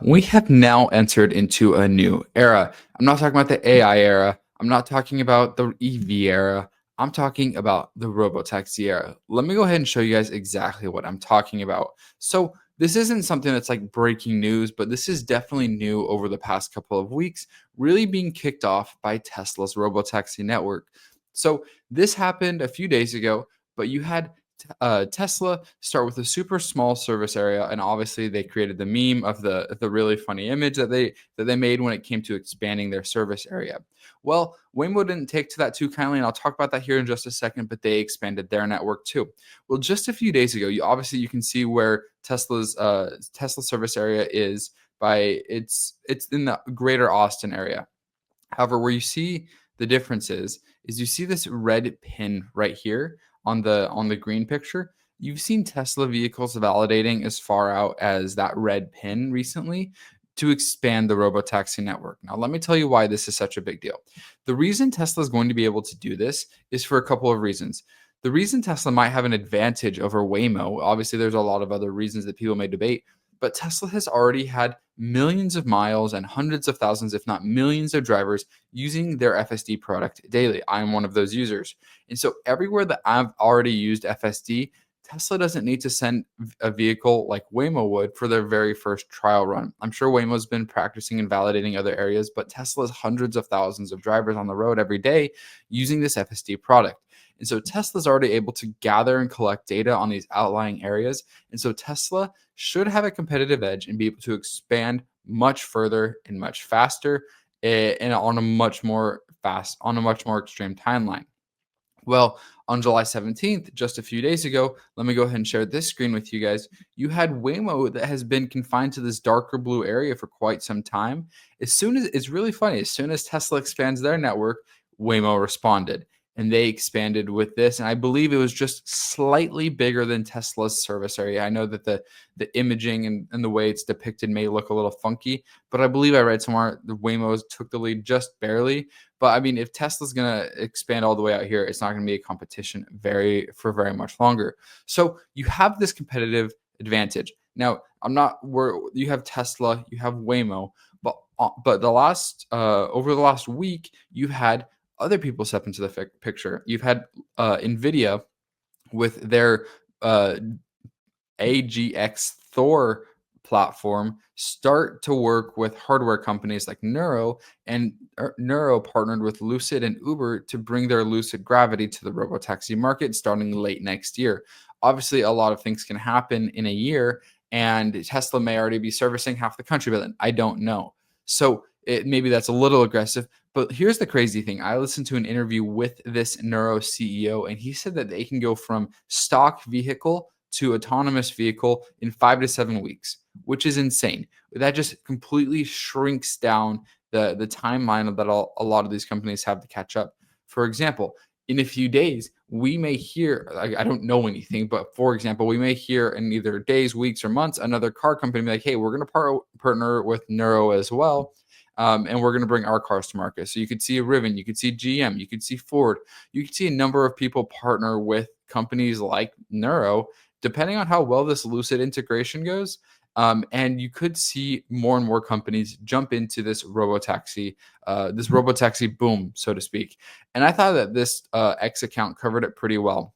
We have now entered into a new era. I'm not talking about the AI era. I'm not talking about the EV era. I'm talking about the Robotaxi era. Let me go ahead and show you guys exactly what I'm talking about. So, this isn't something that's like breaking news, but this is definitely new over the past couple of weeks, really being kicked off by Tesla's Robotaxi network. So, this happened a few days ago, but you had Tesla start with a super small service area, and obviously they created the meme of the really funny image that they made when it came to expanding their service area. Well, Waymo didn't take to that too kindly, and I'll talk about that here in just a second. But they expanded their network too. Well, just a few days ago, you can see where Tesla's Tesla service area is by it's in the greater Austin area. However, where you see the differences is you see this red pin right here on the green picture. You've seen Tesla vehicles validating as far out as that red pin recently to expand the robotaxi network. Now, let me tell you why this is such a big deal. The reason Tesla is going to be able to do this is for a couple of reasons. The reason Tesla might have an advantage over Waymo, obviously, there's a lot of other reasons that people may debate, but Tesla has already had millions of miles and hundreds of thousands, if not millions, of drivers using their FSD product daily. I'm one of those users. And so everywhere that I've already used FSD, Tesla doesn't need to send a vehicle like Waymo would for their very first trial run. I'm sure Waymo's been practicing and validating other areas, but Tesla's hundreds of thousands of drivers on the road every day using this FSD product. And so Tesla's already able to gather and collect data on these outlying areas. And so Tesla should have a competitive edge and be able to expand much further and much faster and on a much more extreme timeline. Well, on July 17th, just a few days ago, let me go ahead and share this screen with you guys. You had Waymo that has been confined to this darker blue area for quite some time. As soon as it's really funny, as soon as Tesla expands their network, Waymo responded and they expanded with this. And I believe it was just slightly bigger than Tesla's service area. I know that the imaging and the way it's depicted may look a little funky, but I believe I read somewhere the Waymos took the lead just barely. But I mean, if Tesla's gonna expand all the way out here, it's not gonna be a competition for very much longer. So you have this competitive advantage. Now, I'm not where you have Tesla, you have Waymo, but the last over the last week, you've had other people step into the picture. You've had Nvidia with their uh, AGX Thor platform start to work with hardware companies like Neuro partnered with Lucid and Uber to bring their Lucid Gravity to the robotaxi market starting late next year. Obviously, a lot of things can happen in a year, and Tesla may already be servicing half the country, but then I don't know. So maybe that's a little aggressive. But here's the crazy thing. I listened to an interview with this Neuro CEO, and he said that they can go from stock vehicle to autonomous vehicle in 5 to 7 weeks, which is insane. That just completely shrinks down the timeline that a lot of these companies have to catch up. For example, in a few days, we may hear, I don't know anything, but for example, we may hear in either days, weeks, or months, another car company be like, hey, we're going to partner with Neuro as well. And we're going to bring our cars to market. So you could see a Rivian, you could see GM, you could see Ford, you could see a number of people partner with companies like Neuro depending on how well this Lucid integration goes. And you could see more and more companies jump into this robotaxi boom, so to speak. And I thought that this X account covered it pretty well.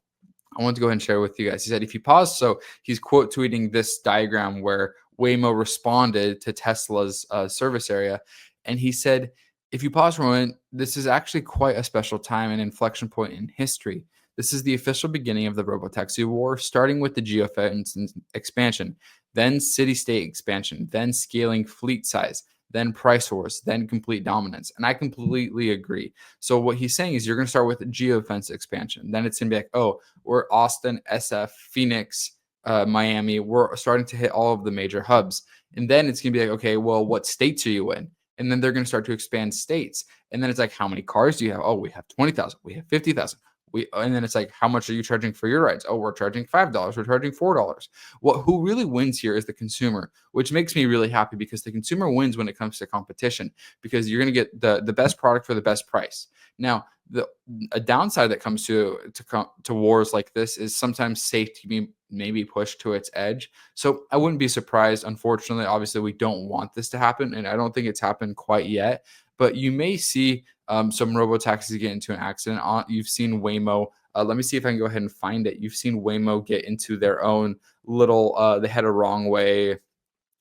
I want to go ahead and share with you guys. He said, if you pause, so he's quote tweeting this diagram where Waymo responded to Tesla's service area. And he said, if you pause for a moment, this is actually quite a special time and inflection point in history. This is the official beginning of the robotaxi war, starting with the geofence expansion, then city state expansion, then scaling fleet size, then price wars, then complete dominance. And I completely agree. So what he's saying is you're going to start with geofence expansion. Then it's going to be like, oh, we're Austin, SF, Phoenix, Miami. We're starting to hit all of the major hubs. And then it's going to be like, okay, well, what states are you in? And then they're going to start to expand states. And then it's like, how many cars do you have? Oh, we have 20,000. We have 50,000. And then it's like, how much are you charging for your rides? Oh, we're charging $5. We're charging $4. Who really wins here is the consumer, which makes me really happy because the consumer wins when it comes to competition because you're going to get the best product for the best price. Now, the a downside that comes to wars like this is sometimes safety maybe pushed to its edge. So I wouldn't be surprised. Unfortunately, obviously, we don't want this to happen, and I don't think it's happened quite yet. But you may see some robo taxis get into an accident. You've seen Waymo. Let me see if I can go ahead and find it. You've seen Waymo get into their own little. They had a wrong way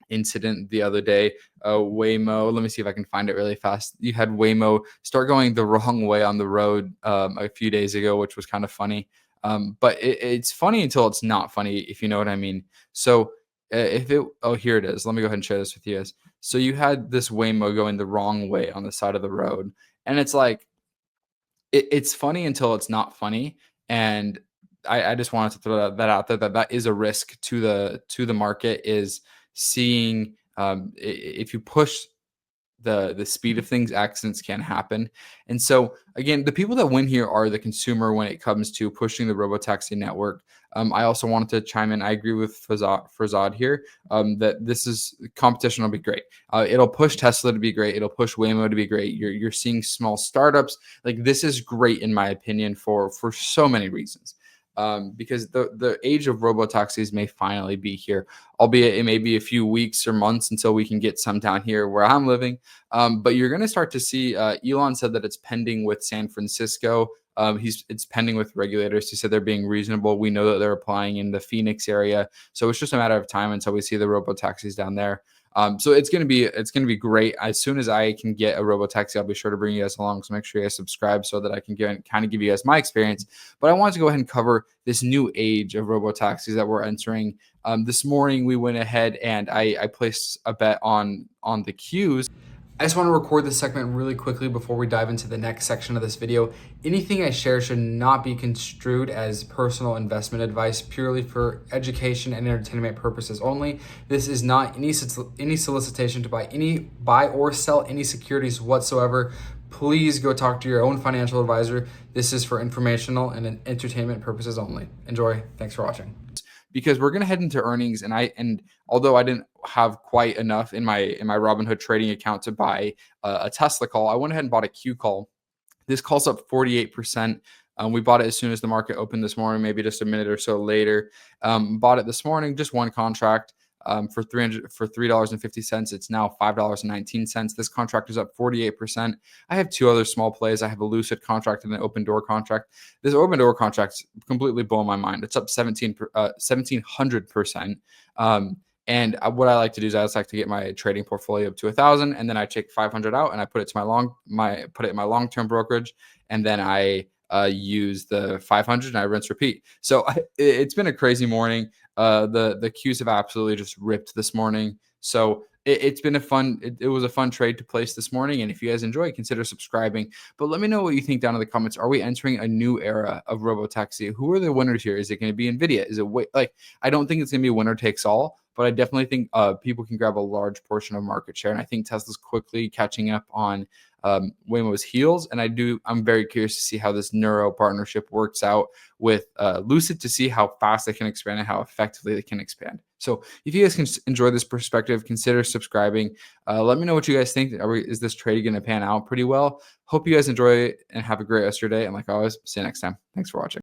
incident the other day. Waymo, let me see if I can find it really fast. You had Waymo start going the wrong way on the road a few days ago, which was kind of funny. But it's funny until it's not funny, if you know what I mean. So oh, here it is. Let me go ahead and share this with you guys. So you had this Waymo going the wrong way on the side of the road, and it's like it's funny until it's not funny. And I just wanted to throw that out there that is a risk to the market is seeing if you push the speed of things, accidents can happen. And so again, the people that win here are the consumer when it comes to pushing the robotaxi network. I also wanted to chime in. I agree with Fazad here that this is competition will be great. It'll push Tesla to be great. It'll push Waymo to be great. You're seeing small startups. Like this is great in my opinion for so many reasons. Because the age of robotaxis may finally be here, albeit it may be a few weeks or months until we can get some down here where I'm living. But you're going to start to see. Elon said that it's pending with San Francisco. It's pending with regulators. He said they're being reasonable. We know that they're applying in the Phoenix area, so it's just a matter of time until we see the robotaxis down there. So it's gonna be great. As soon as I can get a robotaxi, I'll be sure to bring you guys along. So make sure you guys subscribe so that I can kind of give you guys my experience. But I wanted to go ahead and cover this new age of robotaxis that we're entering. This morning we went ahead and I placed a bet on the queues. I just want to record this segment really quickly before we dive into the next section of this video. Anything I share should not be construed as personal investment advice, purely for education and entertainment purposes only. This is not any solicitation to buy or sell any securities whatsoever. Please go talk to your own financial advisor. This is for informational and entertainment purposes only. Enjoy. Thanks for watching. Because we're gonna head into earnings, and although I didn't have quite enough in my Robinhood trading account to buy a Tesla call, I went ahead and bought a Q call. This call's up 48%. We bought it as soon as the market opened this morning, maybe just a minute or so later. Bought it this morning, just one contract for $3.50. It's now $5.19. This contract is up 48%. I have two other small plays. I have a Lucid contract and an open door contract. This open door contract's completely blowing my mind. It's up 1,700%. And what I like to do is I just like to get my trading portfolio up to 1,000, and then I take 500 out and I put it to put it in my long-term brokerage, and then I use the 500 and I rinse repeat. So it's been a crazy morning. The Qs have absolutely just ripped this morning. So it's been it was a fun trade to place this morning. And if you guys enjoy, consider subscribing. But let me know what you think down in the comments. Are we entering a new era of robotaxi? Who are the winners here? Is it going to be NVIDIA? Is it I don't think it's going to be winner takes all, but I definitely think people can grab a large portion of market share. And I think Tesla's quickly catching up on Waymo's heels. And I'm very curious to see how this Neuro partnership works out with Lucid, to see how fast they can expand and how effectively they can expand. So if you guys can enjoy this perspective, consider subscribing. Let me know what you guys think. Is this trade going to pan out pretty well? Hope you guys enjoy it and have a great rest of your day. And like always, see you next time. Thanks for watching.